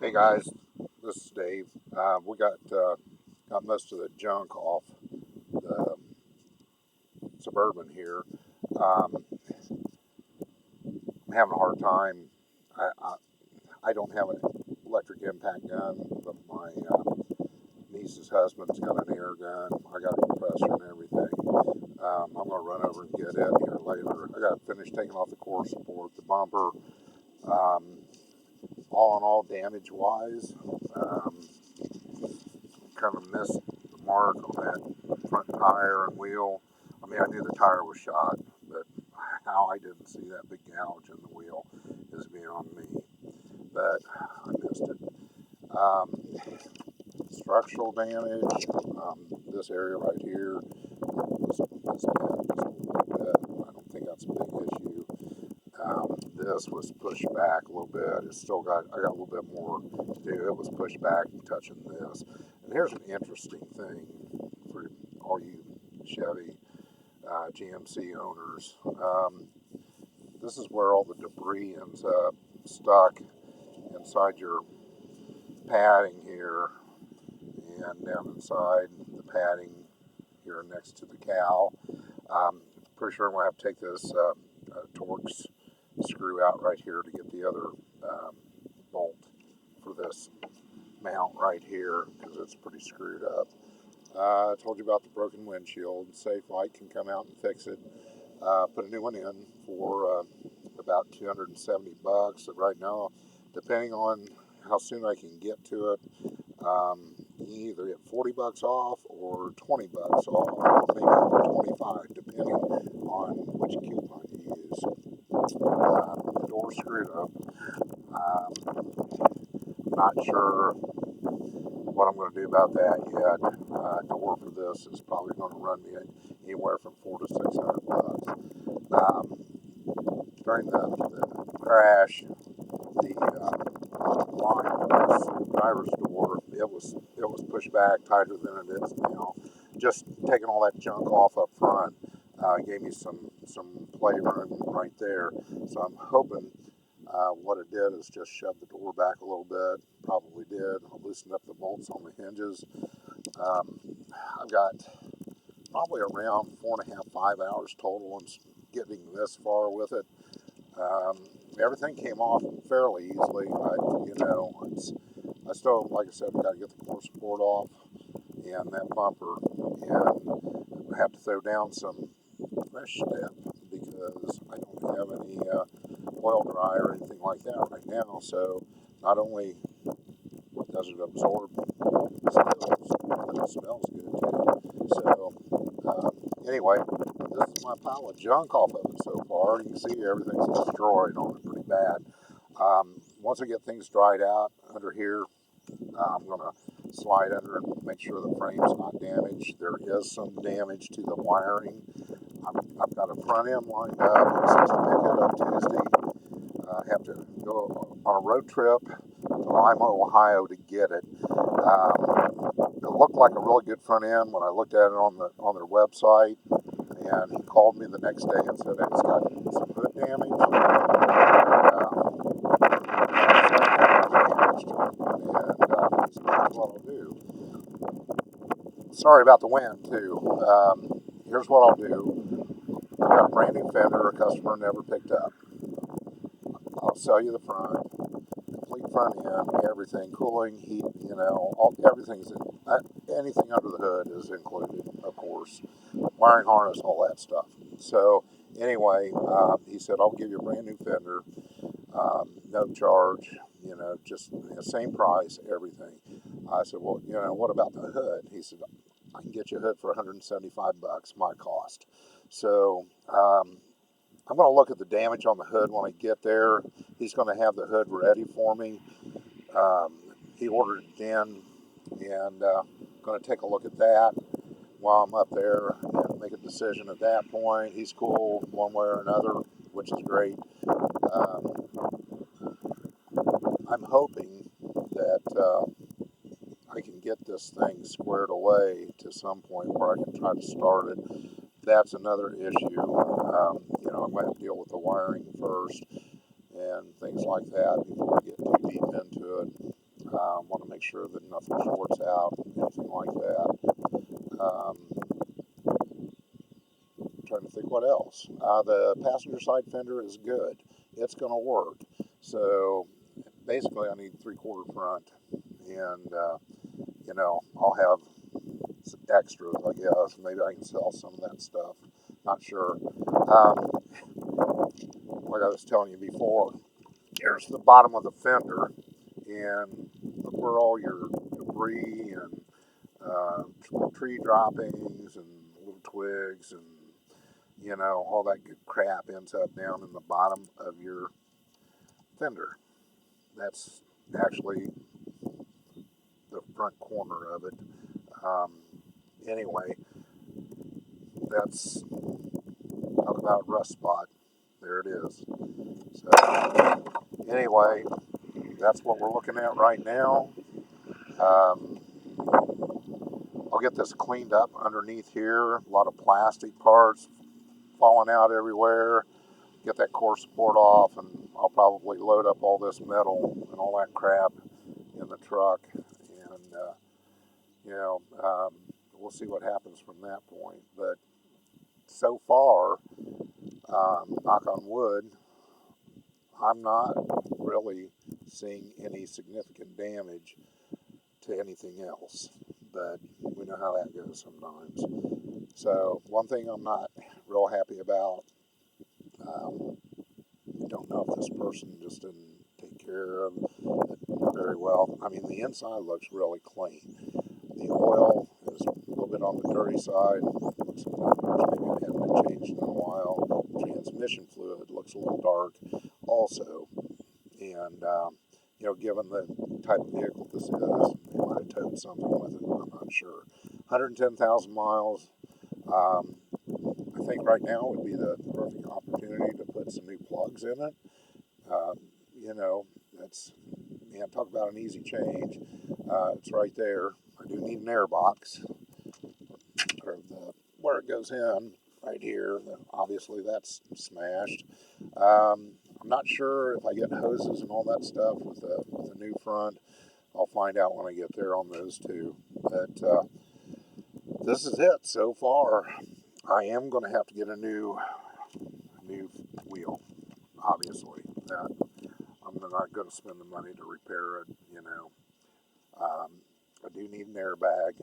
Hey guys, this is Dave. We got most of the junk off the Suburban here. I'm having a hard time. I don't have an electric impact gun, but my niece's husband's got an air gun. I got a compressor and everything. I'm going to run over and get it here later. I got to finish taking off the core support, the bumper. Um, all in all, damage-wise, kind of missed the mark on that front tire and wheel. I mean, I knew the tire was shot, but how I didn't see that big gouge in the wheel is beyond me. But I missed it. Structural damage. This area right here was bent just a little bit. I don't think that's a big issue. This was pushed back a little bit. I got a little bit more to do. It was pushed back and touching this. And here's an interesting thing for all you Chevy GMC owners. This is where all the debris ends up stuck inside your padding here and down inside the padding here next to the cowl. Pretty sure I'm going to have to take this Torx screw out right here to get the other bolt for this mount right here because it's pretty screwed up. I told you about the broken windshield. Safe Light can come out and fix it. Put a new one in for about $270. So right now, depending on how soon I can get to it, you either get $40 off or $20 off, maybe 25, depending on which coupon you use. The door's screwed up. Not sure what I'm going to do about that yet. Door for this is probably going to run me anywhere from $400 to $600. During the crash, the line of this driver's door it was pushed back tighter than it is now. Just taking all that junk off up front gave me some play room right there. So I'm hoping what it did is just shove the door back a little bit. Probably did. I loosened up the bolts on the hinges. I've got probably around 4.5, 5 hours total in getting this far with it. Everything came off fairly easily. I still, like I said, I've got to get the core support off and that bumper, and I have to throw down some fresh step because I don't have any oil dry or anything like that right now. So not only does it absorb spills, but it smells good too. So anyway, this is my pile of junk off of it so far. You can see everything's destroyed on it pretty bad. Once I get things dried out under here, I'm going to slide under and make sure the frame's not damaged. There is some damage to the wiring. I've got a front end lined up. I'm supposed to pick it up Tuesday. I have to go on a road trip to Lima, Ohio to get it. It looked like a really good front end when I looked at it on their website. And he called me the next day and said it's got some hood damage. Here's what I'll do. Sorry about the wind too. Here's what I'll do. I've got a brand new fender a customer never picked up. I'll sell you the front, complete front end, everything, cooling, heat, everything's in. Anything under the hood is included, of course. Wiring harness, all that stuff. So anyway, he said, I'll give you a brand new fender, no charge, just same price, everything. I said, well, what about the hood? He said, I can get you a hood for $175, my cost. So I'm going to look at the damage on the hood when I get there. He's going to have the hood ready for me. He ordered it in, and going to take a look at that while I'm up there and make a decision at that point. He's cool one way or another, which is great. I'm hoping that I can get this thing squared away to some point where I can try to start it. That's another issue. I'm going to have to deal with the wiring first and things like that before I get too deep into it. Want to make sure that nothing shorts out, anything like that. Um, Trying to think what else. The passenger side fender is good. It's going to work. So basically, I need 3/4 front, and I'll have some extras, I guess. Maybe I can sell some of that stuff. Not sure. Like I was telling you before, here's the bottom of the fender, and look where all your debris and tree droppings and little twigs and all that good crap ends up down in the bottom of your fender. That's actually the front corner of it. Um, anyway, that's talk about rust spot. There it is. So anyway, that's what we're looking at right now. Um, I'll get this cleaned up underneath here. A lot of plastic parts falling out everywhere. Get that core support off, and I'll probably load up all this metal and all that crap in the truck, and we'll see what happens from that point. But so far, knock on wood, I'm not really seeing any significant damage to anything else. But we know how that goes sometimes. So one thing I'm not real happy about, I don't know if this person just didn't take care of it very well. I mean, the inside looks really clean. The oil is a little bit on the dirty side. Looks like maybe it hadn't been changed in a while. Transmission fluid looks a little dark also. And, given the type of vehicle this is, they might have towed something with it. I'm not sure. 110,000 miles. I think right now would be the perfect opportunity to put some new plugs in it. That's, man, talk about an easy change. It's right there. I do need an air box, or where it goes in, right here. Obviously, that's smashed. I'm not sure if I get hoses and all that stuff with the new front. I'll find out when I get there on those two. But this is it so far. I am going to have to get a new wheel, obviously. I'm not going to spend the money to repair it, I do need an airbag,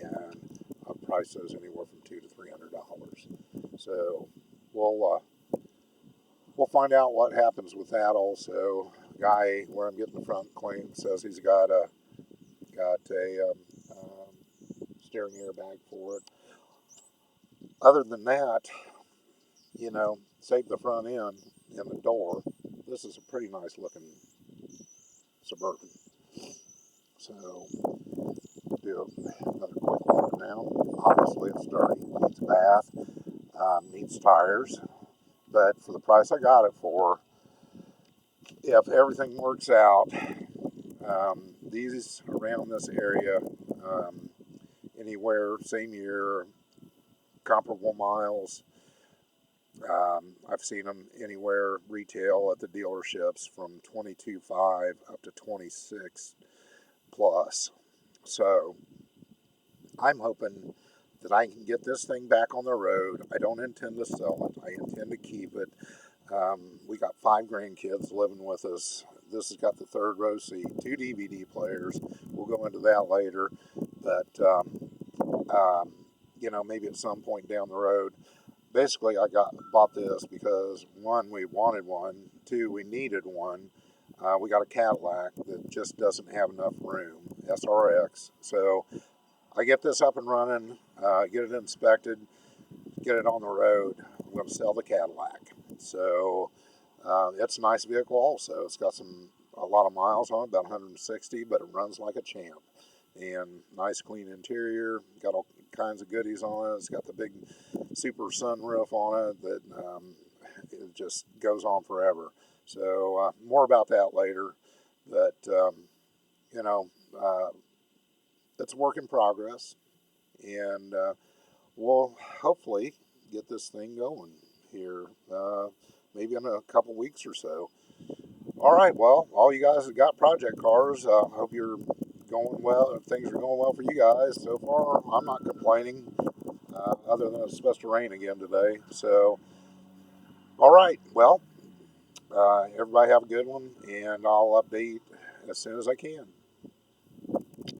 and I'll price those anywhere from $200 to $300. So we'll find out what happens with that. Also, guy where I'm getting the front clean says he's got a steering airbag for it. Other than that, save the front end and the door. This is a pretty nice looking Suburban. So do another quick look now. Obviously it's dirty, needs a bath, needs tires, but for the price I got it for, if everything works out, these around this area, anywhere, same year, comparable miles, I've seen them anywhere retail at the dealerships from 22.5 up to 26 plus. So I'm hoping that I can get this thing back on the road. I don't intend to sell it. I intend to keep it. We got 5 grandkids living with us. This has got the third row seat, 2 DVD players. We'll go into that later. But, maybe at some point down the road. Basically, I bought this because, 1, we wanted one. 2, we needed one. We got a Cadillac that just doesn't have enough room, SRX. So I get this up and running, get it inspected, get it on the road. I'm going to sell the Cadillac. So it's a nice vehicle also. It's got a lot of miles on it, about 160, but it runs like a champ. And nice clean interior, got all kinds of goodies on it. It's got the big super sunroof on it that it just goes on forever. So more about that later. But, it's a work in progress. And we'll hopefully get this thing going here, maybe in a couple weeks or so. All right, well, all you guys that got project cars, I hope you're going well. Things are going well for you guys so far. I'm not complaining, other than it's supposed to rain again today. So, all right, well, everybody have a good one, and I'll update as soon as I can.